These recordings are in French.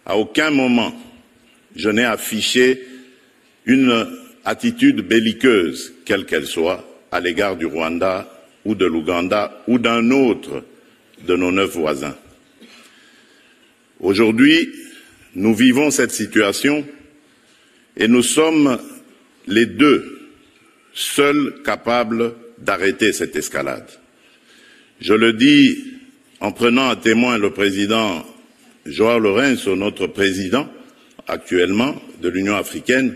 À aucun moment, je n'ai affiché une attitude belliqueuse, quelle qu'elle soit, à l'égard du Rwanda ou de l'Ouganda ou d'un autre de nos 9 voisins. Aujourd'hui, nous vivons cette situation et nous sommes les deux seuls capables d'arrêter cette escalade. Je le dis en prenant à témoin le président João Lourenço, notre président actuellement de l'Union africaine,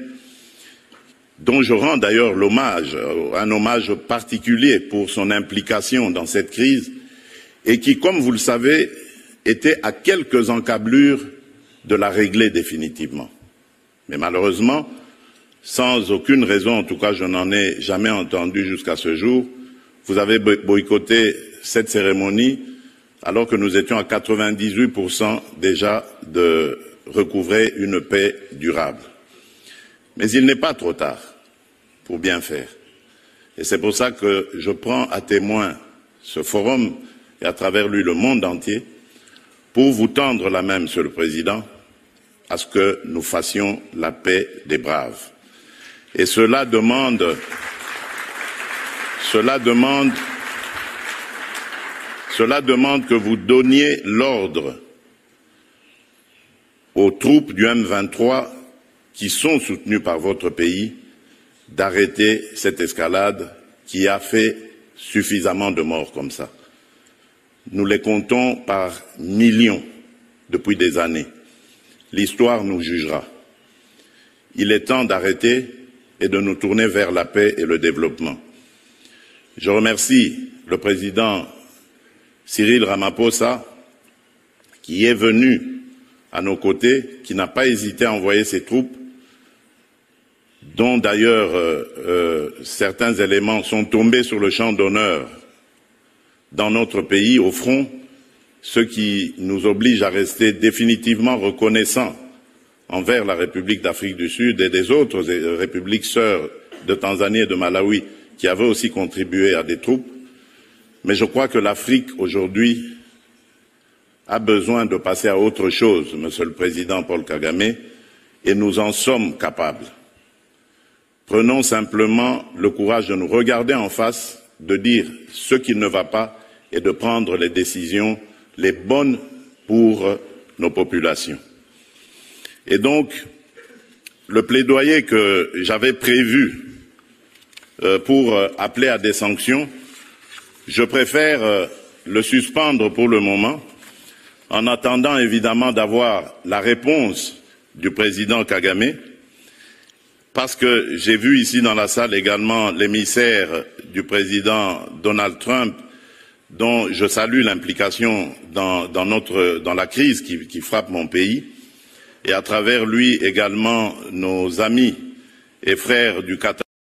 dont je rends d'ailleurs l'hommage, un hommage particulier pour son implication dans cette crise, et qui, comme vous le savez, était à quelques encablures de la régler définitivement. Mais malheureusement, sans aucune raison, en tout cas je n'en ai jamais entendu jusqu'à ce jour, vous avez boycotté cette cérémonie alors que nous étions à 98% déjà de recouvrer une paix durable. Mais il n'est pas trop tard pour bien faire. Et c'est pour ça que je prends à témoin ce forum et à travers lui le monde entier pour vous tendre la main, Monsieur le Président, à ce que nous fassions la paix des braves. Et cela demande que vous donniez l'ordre aux troupes du M23 qui sont soutenues par votre pays d'arrêter cette escalade qui a fait suffisamment de morts comme ça. Nous les comptons par millions depuis des années. L'histoire nous jugera. Il est temps d'arrêter et de nous tourner vers la paix et le développement. Je remercie le président Cyril Ramaphosa qui est venu à nos côtés, qui n'a pas hésité à envoyer ses troupes, dont d'ailleurs certains éléments sont tombés sur le champ d'honneur dans notre pays, au front, ce qui nous oblige à rester définitivement reconnaissants envers la République d'Afrique du Sud et des autres républiques sœurs de Tanzanie et de Malawi qui avaient aussi contribué à des troupes. Mais je crois que l'Afrique aujourd'hui a besoin de passer à autre chose, Monsieur le Président Paul Kagame, et nous en sommes capables. Prenons simplement le courage de nous regarder en face, de dire ce qui ne va pas et de prendre les décisions les bonnes pour nos populations. Et donc, le plaidoyer que j'avais prévu pour appeler à des sanctions, je préfère le suspendre pour le moment, en attendant évidemment d'avoir la réponse du président Kagame, parce que j'ai vu ici dans la salle également l'émissaire du président Donald Trump, dont je salue l'implication dans la crise qui frappe mon pays, et à travers lui également nos amis et frères du Qatar.